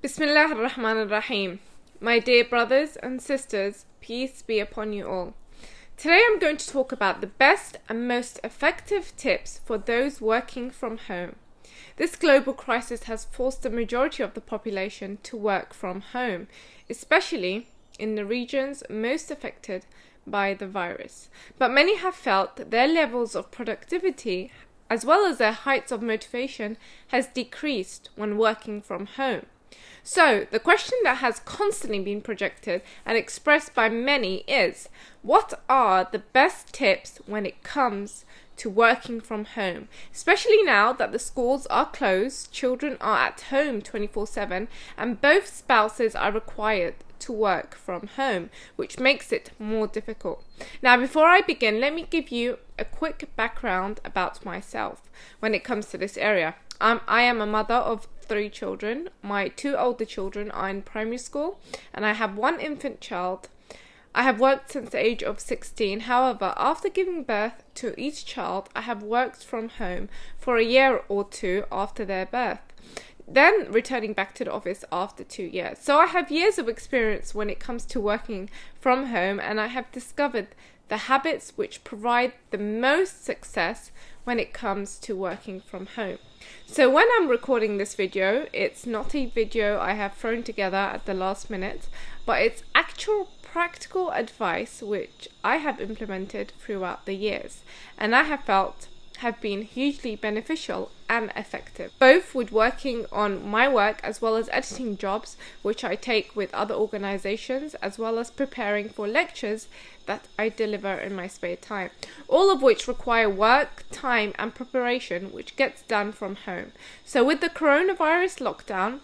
Bismillah ar-Rahman ar-Rahim. My dear brothers and sisters, peace be upon you all. Today I'm going to talk about the best and most effective tips for those working from home. This global crisis has forced the majority of the population to work from home, especially in the regions most affected by the virus. But many have felt that their levels of productivity as well as their heights of motivation has decreased when working from home. So, the question that has constantly been projected and expressed by many is, what are the best tips when it comes to working from home? Especially now that the schools are closed, children are at home 24/7, and both spouses are required to work from home, which makes it more difficult. Now, before I begin, let me give you a quick background about myself when it comes to this area. I am a mother of 3 children. My 2 older children are in primary school, and I have 1 infant child. I have worked since the age of 16. However, after giving birth to each child, I have worked from home for a year or 2 after their birth, then returning back to the office after 2 years. So I have years of experience when it comes to working from home, and I have discovered the habits which provide the most success when it comes to working from home. So when I'm recording this video, it's not a video I have thrown together at the last minute, but it's actual practical advice which I have implemented throughout the years, and I have felt have been hugely beneficial and effective, both with working on my work as well as editing jobs which I take with other organizations, as well as preparing for lectures that I deliver in my spare time, all of which require work, time and preparation, which gets done from home. So with the coronavirus lockdown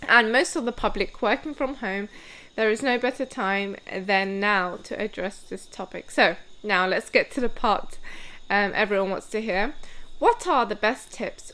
and most of the public working from home, there is no better time than now to address this topic. So now let's get to the part everyone wants to hear. What are the best tips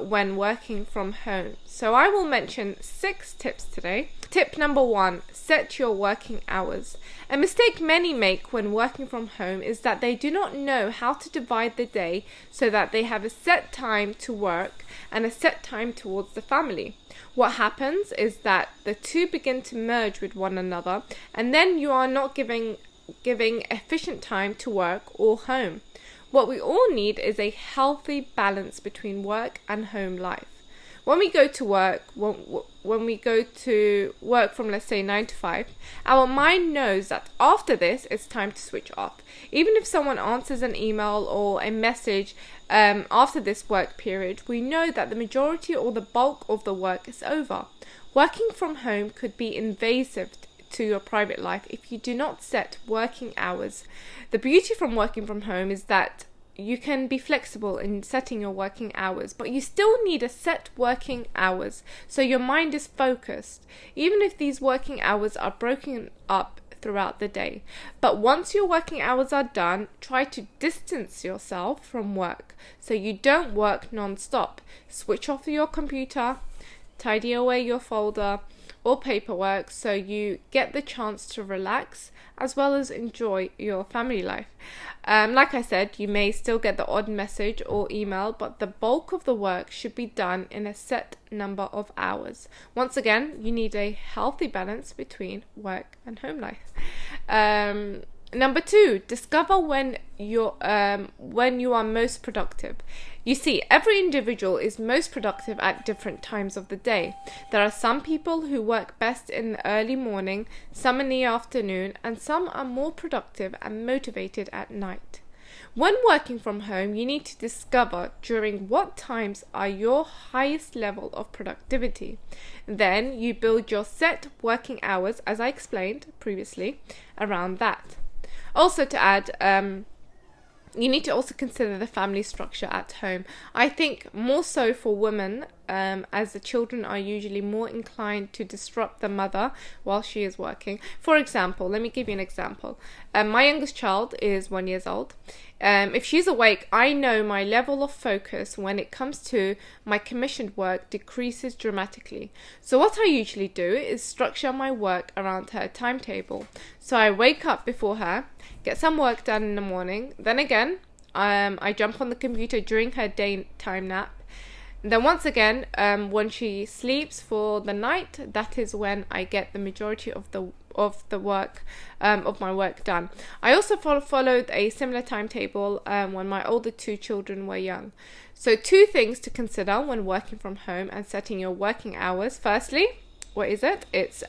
when working from home? So I will mention 6 tips today. Tip number 1, set your working hours. A mistake many make when working from home is that they do not know how to divide the day so that they have a set time to work and a set time towards the family. What happens is that the two begin to merge with one another, and then you are not giving efficient time to work or home. What we all need is a healthy balance between work and home life. When we go to work, from, let's say, 9 to 5, our mind knows that after this, it's time to switch off. Even if someone answers an email or a message after this work period, we know that the majority or the bulk of the work is over. Working from home could be invasive to your private life if you do not set working hours. The beauty from working from home is that you can be flexible in setting your working hours, but you still need a set working hours so your mind is focused, even if these working hours are broken up throughout the day. But once your working hours are done, try to distance yourself from work so you don't work non-stop. Switch off your computer, tidy away your folder or paperwork so you get the chance to relax as well as enjoy your family life. Like I said, you may still get the odd message or email, but the bulk of the work should be done in a set number of hours. Once again, you need a healthy balance between work and home life. Number 2, discover when you are most productive. You see, every individual is most productive at different times of the day. There are some people who work best in the early morning, some in the afternoon, and some are more productive and motivated at night. When working from home, you need to discover during what times are your highest level of productivity. Then you build your set working hours, as I explained previously, around that. Also to add, you need to also consider the family structure at home. I think more so for women, as the children are usually more inclined to disrupt the mother while she is working. For example, let me give you an example. My youngest child is 1 year old. If she's awake, I know my level of focus when it comes to my commissioned work decreases dramatically. So what I usually do is structure my work around her timetable. So I wake up before her, get some work done in the morning, then again, I jump on the computer during her daytime nap, And then once again, when she sleeps for the night, that is when I get the majority of the work of my work done. I also followed a similar timetable when my older 2 children were young. So 2 things to consider when working from home and setting your working hours. Firstly, what is it? It's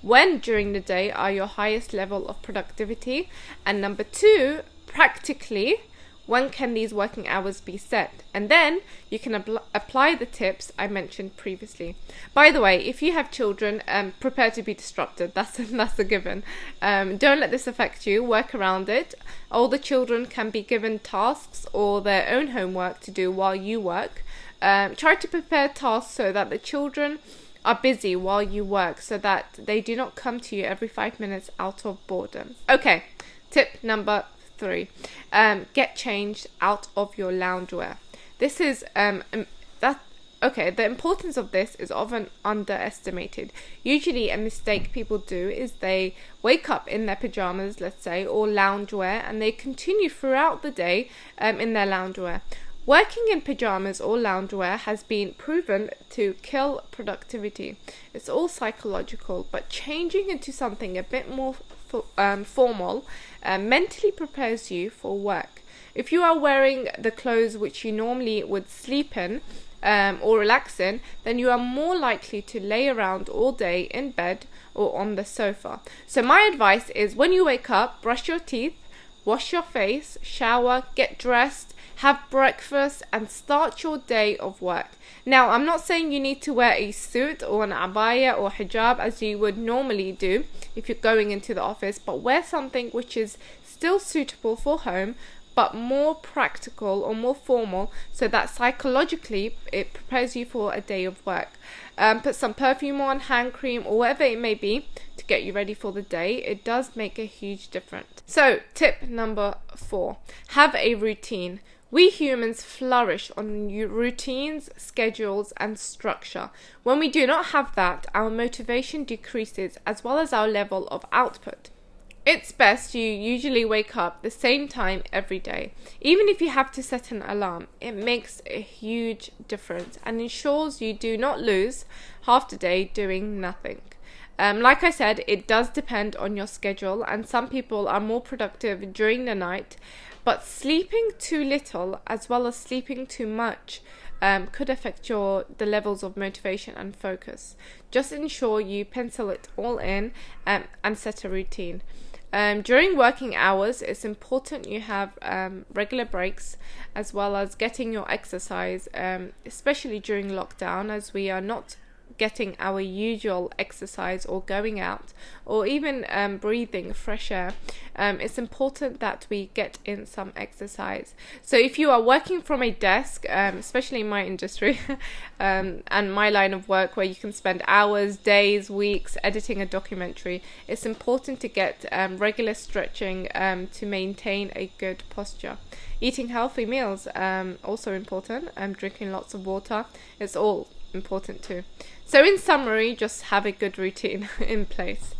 when during the day are your highest level of productivity, and number 2, practically, when can these working hours be set? And then you can apply the tips I mentioned previously. By the way, if you have children, prepare to be disrupted. That's a given. Don't let this affect you. Work around it. Older children can be given tasks or their own homework to do while you work. Try to prepare tasks so that the children are busy while you work, so that they do not come to you every 5 minutes out of boredom. Okay, tip number 3, get changed out of your loungewear. This is the importance of this is often underestimated. Usually a mistake people do is they wake up in their pajamas, let's say, or loungewear, and they continue throughout the day in their loungewear. Working in pajamas or loungewear has been proven to kill productivity. It's all psychological, but changing into something a bit more formal mentally prepares you for work. If you are wearing the clothes which you normally would sleep in or relax in, then you are more likely to lay around all day in bed or on the sofa. So my advice is, when you wake up, brush your teeth, wash your face, shower, get dressed, have breakfast, and start your day of work. Now, I'm not saying you need to wear a suit or an abaya or hijab as you would normally do if you're going into the office, but wear something which is still suitable for home, but more practical or more formal, so that psychologically it prepares you for a day of work. Put some perfume on, hand cream, or whatever it may be to get you ready for the day. It does make a huge difference. So, tip number 4, have a routine. We humans flourish on routines, schedules, and structure. When we do not have that, our motivation decreases as well as our level of output. It's best you usually wake up the same time every day. Even if you have to set an alarm, it makes a huge difference and ensures you do not lose half the day doing nothing. Like I said, it does depend on your schedule, and some people are more productive during the night, but sleeping too little as well as sleeping too much could affect the levels of motivation and focus. Just ensure you pencil it all in and set a routine. During working hours, it's important you have regular breaks as well as getting your exercise, especially during lockdown, as we are not getting our usual exercise or going out or even breathing fresh air. It's important that we get in some exercise. So if you are working from a desk, especially in my industry and my line of work, where you can spend hours, days, weeks editing a documentary, it's important to get regular stretching to maintain a good posture. Eating healthy meals, also important. Drinking lots of water, it's all important too. So in summary, just have a good routine in place.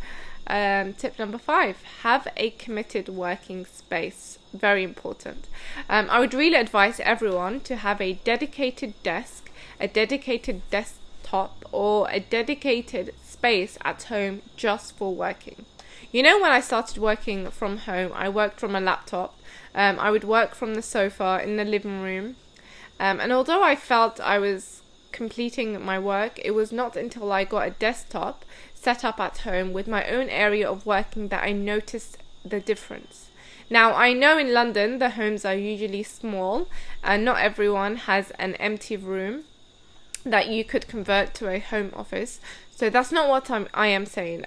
Tip number 5, have a committed working space. Very important. I would really advise everyone to have a dedicated desk, a dedicated desktop, or a dedicated space at home just for working. You know, when I started working from home, I worked from a laptop. I would work from the sofa in the living room. And although I felt I was completing my work, it was not until I got a desktop set up at home with my own area of working that I noticed the difference. Now, I know in London the homes are usually small and not everyone has an empty room that you could convert to a home office. So that's not what I am saying.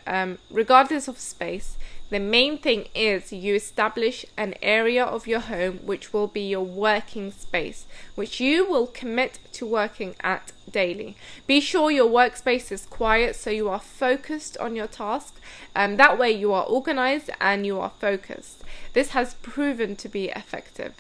Regardless of space, the main thing is you establish an area of your home which will be your working space, which you will commit to working at daily. Be sure your workspace is quiet so you are focused on your task. That way you are organized and you are focused. This has proven to be effective.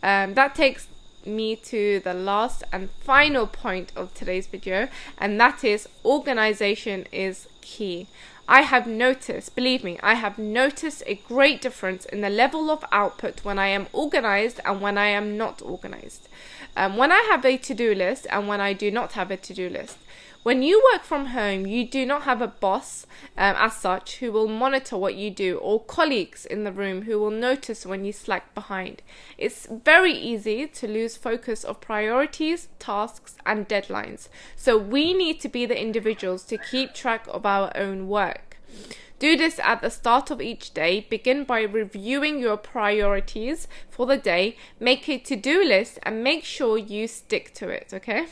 That takes me to the last and final point of today's video, and that is organization is key. I have noticed, believe me, I have noticed a great difference in the level of output when I am organized and when I am not organized. When I have a to-do list and when I do not have a to-do list. When you work from home, you do not have a boss as such who will monitor what you do, or colleagues in the room who will notice when you slack behind. It's very easy to lose focus of priorities, tasks, and deadlines. So we need to be the individuals to keep track of our own work. Do this at the start of each day. Begin by reviewing your priorities for the day. Make a to-do list and make sure you stick to it, okay?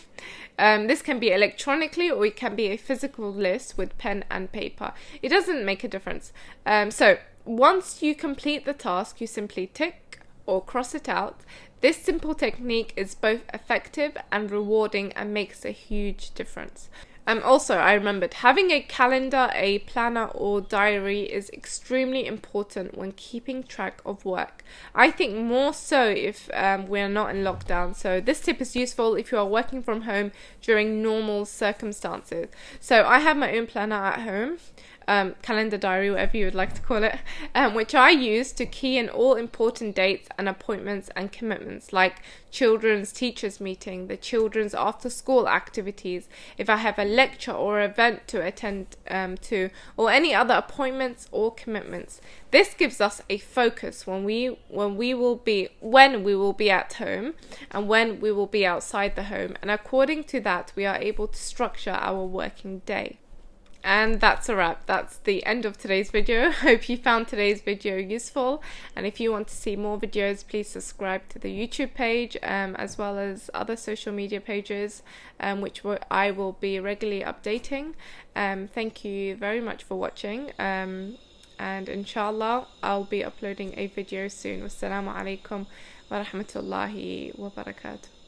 This can be electronically or it can be a physical list with pen and paper. It doesn't make a difference. So once you complete the task, you simply tick or cross it out. This simple technique is both effective and rewarding and makes a huge difference. Also, I remembered having a calendar, a planner or diary is extremely important when keeping track of work. I think more so if we are not in lockdown. So this tip is useful if you are working from home during normal circumstances. So I have my own planner at home. Calendar diary, whatever you would like to call it, which I use to key in all important dates and appointments and commitments, like children's teachers meeting, the children's after school activities, if I have a lecture or event to attend to, or any other appointments or commitments. This gives us a focus when we will be at home and when we will be outside the home, and according to that we are able to structure our working day. And that's a wrap. That's the end of today's video. Hope you found today's video useful, and if you want to see more videos, please subscribe to the YouTube page as well as other social media pages which I will be regularly updating. Thank you very much for watching, and inshallah I'll be uploading a video soon. Wassalamu alaikum wa rahmatullahi wa barakatuh.